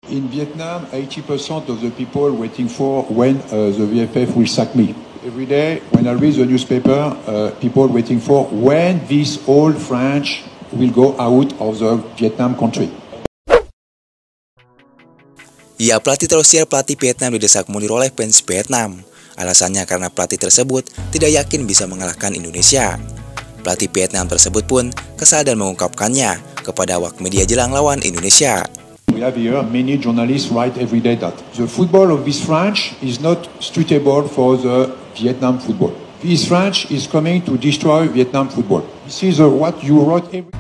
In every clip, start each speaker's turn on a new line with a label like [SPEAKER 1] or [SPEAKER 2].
[SPEAKER 1] In Vietnam, 80% of the people waiting for when the VFF will sack me. Every day, when I read the newspaper, people waiting for when this old French will go out of the Vietnam country.
[SPEAKER 2] Ya, pelatih tersier pelatih Vietnam didesak mundur oleh fans Vietnam. Alasannya karena pelatih tersebut tidak yakin bisa mengalahkan Indonesia. Pelatih Vietnam tersebut pun kesal dan mengungkapkannya kepada awak media jelang lawan Indonesia.
[SPEAKER 1] We have here many journalists write every day that the football of this French is not suitable for the Vietnam football. This French is coming to destroy Vietnam football. This is what you wrote every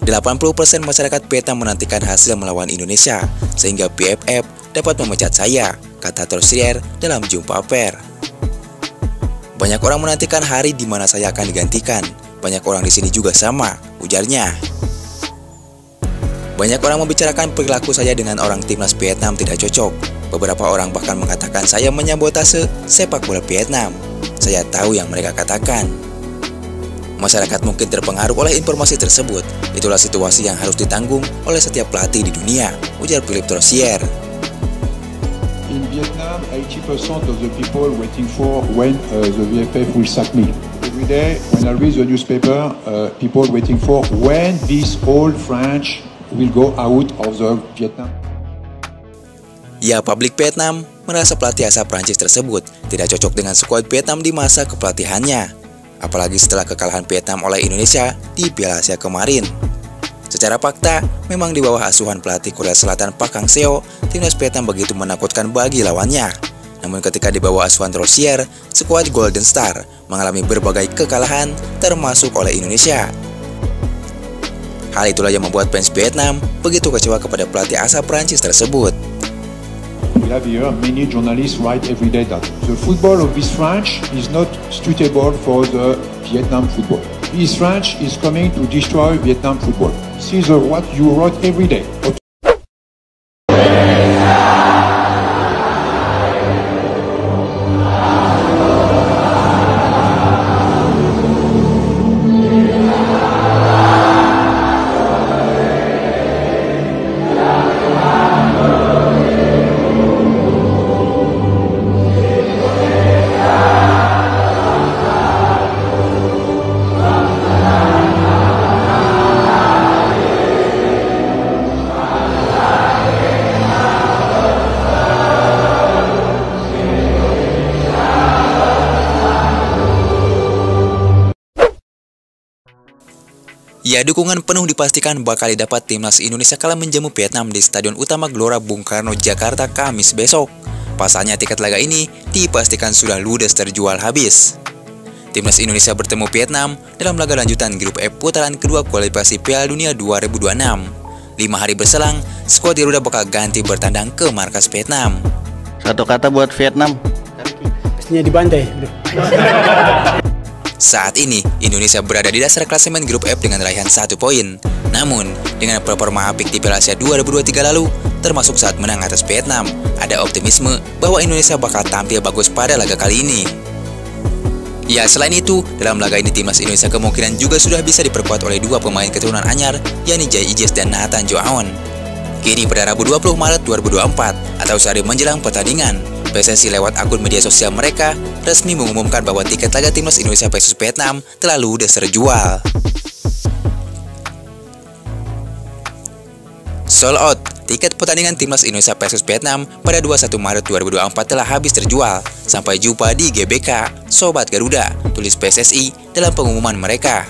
[SPEAKER 2] 80% masyarakat Vietnam menantikan hasil melawan Indonesia, sehingga VFF dapat memecat saya, kata Trosier dalam jumpa per. Banyak orang menantikan hari di mana saya akan digantikan. Banyak orang di sini juga sama, ujarnya. Banyak orang membicarakan perilaku saya dengan orang timnas Vietnam tidak cocok. Beberapa orang bahkan mengatakan saya menyabotase sepak bola Vietnam. Saya tahu yang mereka katakan. Masyarakat mungkin terpengaruh oleh informasi tersebut. Itulah situasi yang harus ditanggung oleh setiap pelatih di dunia, ujar Philippe Trosier.
[SPEAKER 1] In Vietnam, 80% of the people waiting for when the VFF will sack me. Every day, when I read the newspaper, people waiting for when this old French will go out of the Vietnam.
[SPEAKER 2] Ya, publik Vietnam merasa pelatih asal Prancis tersebut tidak cocok dengan skuad Vietnam di masa kepelatihannya. Apalagi setelah kekalahan Vietnam oleh Indonesia di Piala Asia kemarin. Secara fakta, memang di bawah asuhan pelatih Korea Selatan Park Hang-seo, timnas Vietnam begitu menakutkan bagi lawannya. Namun ketika di bawah asuhan Trosier, skuad Golden Star mengalami berbagai kekalahan termasuk oleh Indonesia. Hal itulah yang membuat fans Vietnam begitu kecewa kepada pelatih asal Prancis tersebut.
[SPEAKER 1] We have here many journalists write every day that the football of this French is not suitable for the Vietnam football. This French is coming to destroy Vietnam football. This is what you wrote every day.
[SPEAKER 2] Ya, dukungan penuh dipastikan bakal didapat timnas Indonesia kala menjamu Vietnam di Stadion Utama Gelora Bung Karno, Jakarta, Kamis besok. Pasalnya tiket laga ini dipastikan sudah ludes terjual habis. Timnas Indonesia bertemu Vietnam dalam laga lanjutan grup F putaran kedua kualifikasi Piala Dunia 2026. 5 hari berselang, skuad Garuda bakal ganti bertandang ke markas Vietnam.
[SPEAKER 3] Satu kata buat Vietnam.
[SPEAKER 4] Pastinya dibantai.
[SPEAKER 2] Saat ini, Indonesia berada di dasar klasemen grup F dengan raihan 1 poin. Namun, dengan performa apik di Piala Asia 2023 lalu, termasuk saat menang atas Vietnam, ada optimisme bahwa Indonesia bakal tampil bagus pada laga kali ini. Ya, selain itu, dalam laga ini timnas Indonesia kemungkinan juga sudah bisa diperkuat oleh 2 pemain keturunan anyar, yakni Jai Ijes dan Nathan Joaon. Kini pada Rabu 20 Maret 2024 atau sehari menjelang pertandingan, PSSI lewat akun media sosial mereka resmi mengumumkan bahwa tiket laga timnas Indonesia versus Vietnam telah ludes terjual. Sold out, tiket pertandingan timnas Indonesia versus Vietnam pada 21 Maret 2024 telah habis terjual. Sampai jumpa di GBK, Sobat Garuda, tulis PSSI dalam pengumuman mereka.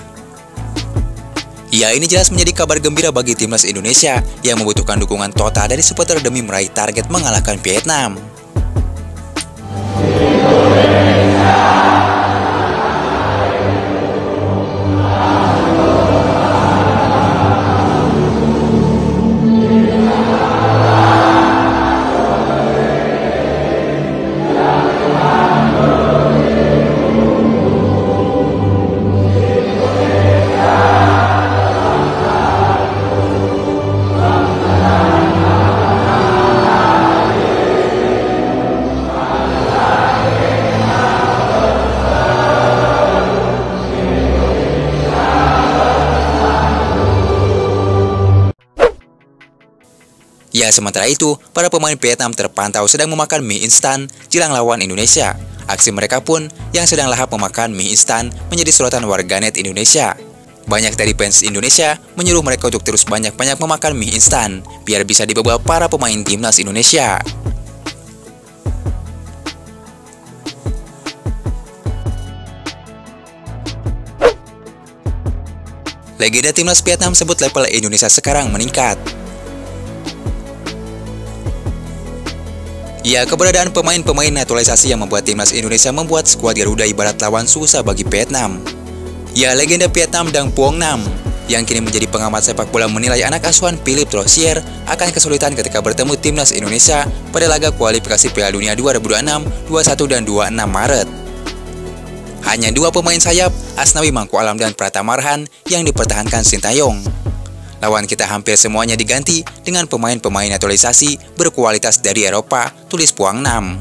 [SPEAKER 2] Ya, ini jelas menjadi kabar gembira bagi timnas Indonesia yang membutuhkan dukungan total dari supporter demi meraih target mengalahkan Vietnam. Ya, sementara itu, para pemain Vietnam terpantau sedang memakan mie instan jelang lawan Indonesia. Aksi mereka pun yang sedang lahap memakan mie instan menjadi sorotan warganet Indonesia. Banyak dari fans Indonesia menyuruh mereka untuk terus banyak-banyak memakan mie instan biar bisa dibobol para pemain timnas Indonesia. Legenda timnas Vietnam sebut level Indonesia sekarang meningkat. Ya, keberadaan pemain-pemain naturalisasi yang membuat timnas Indonesia membuat skuad Garuda ibarat lawan susah bagi Vietnam. Ya, legenda Vietnam Dang Vuong Nam yang kini menjadi pengamat sepak bola menilai anak asuhan Philippe Troussier akan kesulitan ketika bertemu timnas Indonesia pada laga kualifikasi Piala Dunia 2026, 21 dan 26 Maret. Hanya dua pemain sayap, Asnawi Mangku Alam dan Pratama Arhan yang dipertahankan Sintayong. Lawan kita hampir semuanya diganti dengan pemain-pemain naturalisasi berkualitas dari Eropa, tulis Vuong Nam.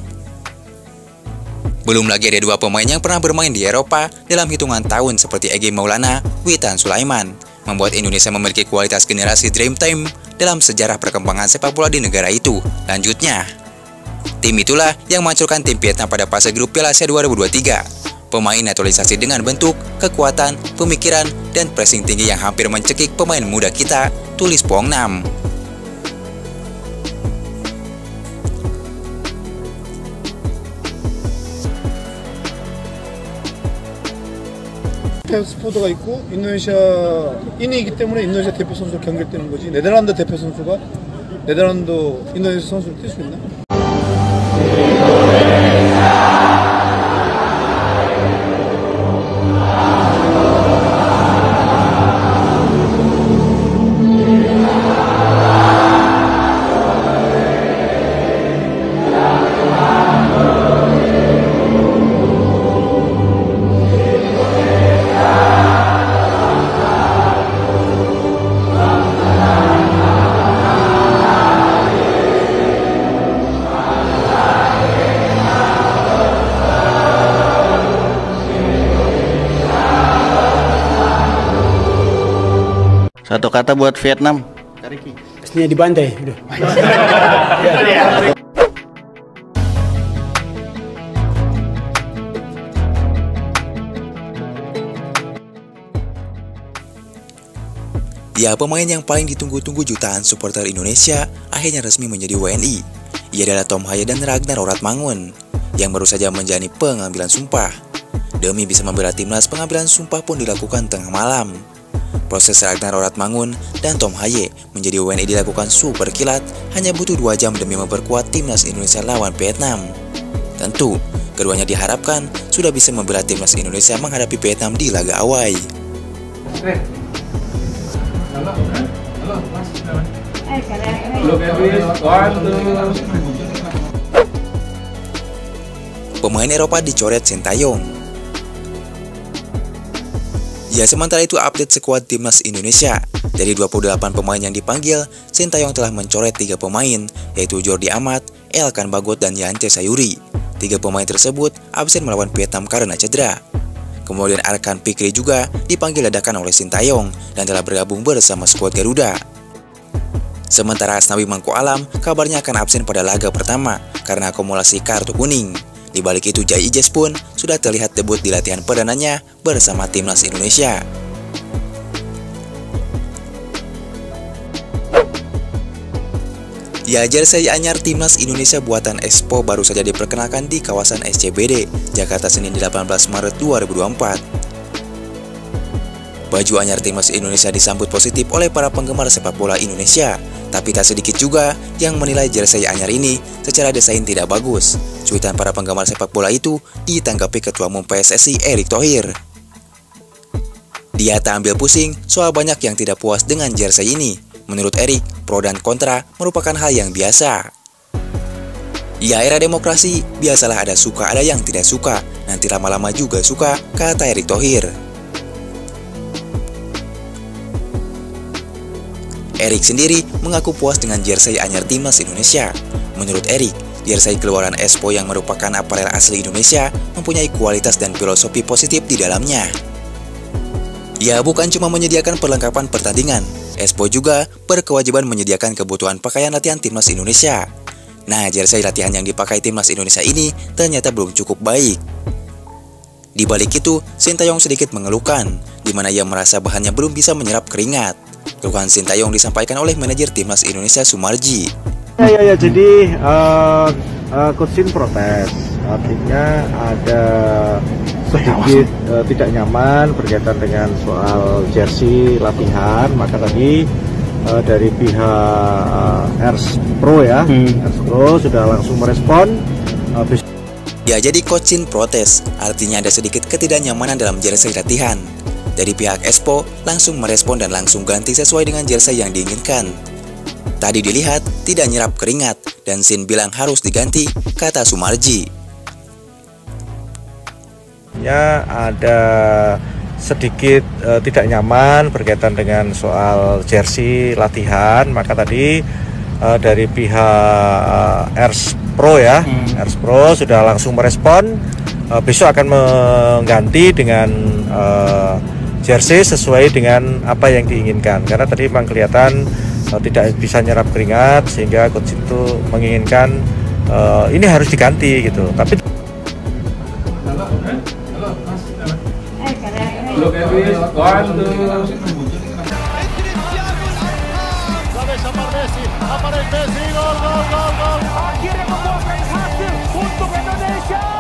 [SPEAKER 2] Belum lagi ada dua pemain yang pernah bermain di Eropa dalam hitungan tahun seperti Egy Maulana, Witan Sulaiman, membuat Indonesia memiliki kualitas generasi Dream Team dalam sejarah perkembangan sepak bola di negara itu. Lanjutnya, tim itulah yang menghancurkan tim Vietnam pada fase grup Piala Asia 2023. Pemain naturalisasi dengan bentuk, kekuatan, pemikiran, dan pressing tinggi yang hampir mencekik pemain muda kita, tulis Vuong Nam.
[SPEAKER 5] 스포드가 있고 인도네시아 인이기 때문에 인도네시아 대표 선수 경기를 뛰는 거지. 네덜란드 대표 선수가 네덜란드 인도네시아 선수를 뛸 수 있나?
[SPEAKER 3] Satu kata buat Vietnam.
[SPEAKER 4] Pastinya dibantai. Udah.
[SPEAKER 2] Ya, pemain yang paling ditunggu-tunggu jutaan supporter Indonesia akhirnya resmi menjadi WNI. Ia adalah Tom Haye dan Ragnar Oratmangun yang baru saja menjalani pengambilan sumpah. Demi bisa membela timnas, pengambilan sumpah pun dilakukan tengah malam. Proses Ragnar Oratmangun dan Tom Haye menjadi WNI dilakukan super kilat, hanya butuh 2 jam demi memperkuat timnas Indonesia lawan Vietnam. Tentu, keduanya diharapkan sudah bisa membela timnas Indonesia menghadapi Vietnam di laga awal. Pemain Eropa dicoret Sintayong. Ya, sementara itu update skuad timnas Indonesia. Dari 28 pemain yang dipanggil, Sintayong telah mencoret 3 pemain, yaitu Jordi Amat, Elkan Bagot, dan Yance Sayuri. 3 pemain tersebut absen melawan Vietnam karena cedera. Kemudian Arkan Fikri juga dipanggil dadakan oleh Sintayong dan telah bergabung bersama skuad Garuda. Sementara Asnawi Mangku Alam kabarnya akan absen pada laga pertama karena akumulasi kartu kuning. Di balik itu, Jai Ijes pun sudah terlihat debut di latihan perdananya bersama timnas Indonesia. Ya, jersey anyar timnas Indonesia buatan Expo baru saja diperkenalkan di kawasan SCBD, Jakarta Senin 18 Maret 2024. Baju anyar timnas Indonesia disambut positif oleh para penggemar sepak bola Indonesia. Tapi tak sedikit juga yang menilai jersey anyar ini secara desain tidak bagus. Cuitan para penggemar sepak bola itu ditanggapi Ketua Umum PSSI Erick Thohir. Dia tak ambil pusing soal banyak yang tidak puas dengan jersey ini. Menurut Erick, pro dan kontra merupakan hal yang biasa. Ya, era demokrasi, biasalah ada suka ada yang tidak suka. Nanti lama-lama juga suka, kata Erick Thohir. Erick sendiri mengaku puas dengan jersey anyar timnas Indonesia. Menurut Erick, jersey keluaran Expo yang merupakan aparel asli Indonesia mempunyai kualitas dan filosofi positif di dalamnya. Ya, bukan cuma menyediakan perlengkapan pertandingan, Esport juga berkewajiban menyediakan kebutuhan pakaian latihan timnas Indonesia. Nah, jersey latihan yang dipakai timnas Indonesia ini ternyata belum cukup baik. Di balik itu, Sintayong sedikit mengeluhkan, di mana ia merasa bahannya belum bisa menyerap keringat. Keluhan Sintayong disampaikan oleh manajer timnas Indonesia Sumarji.
[SPEAKER 6] Jadi Coach Shin protes, artinya ada sedikit tidak nyaman berkaitan dengan soal jersey latihan. Maka tadi dari pihak Ers Pro Ers Pro sudah langsung merespon.
[SPEAKER 2] Ya, jadi Coach Shin protes, artinya ada sedikit ketidaknyamanan dalam jersey latihan. Dari pihak Expo langsung merespon dan langsung ganti sesuai dengan jersey yang diinginkan. Tadi dilihat tidak nyerap keringat dan Shin bilang harus diganti, kata Sumarji.
[SPEAKER 6] Ya, ada sedikit tidak nyaman berkaitan dengan soal jersey latihan. Maka tadi dari pihak Ers Pro Ers Pro sudah langsung merespon, besok akan mengganti dengan jersey sesuai dengan apa yang diinginkan. Karena tadi memang kelihatan tidak bisa nyerap keringat, sehingga coach itu menginginkan ini harus diganti gitu. Tapi
[SPEAKER 7] Aparece Messi, gol. Akhirnya membuahkan hasil untuk Indonesia.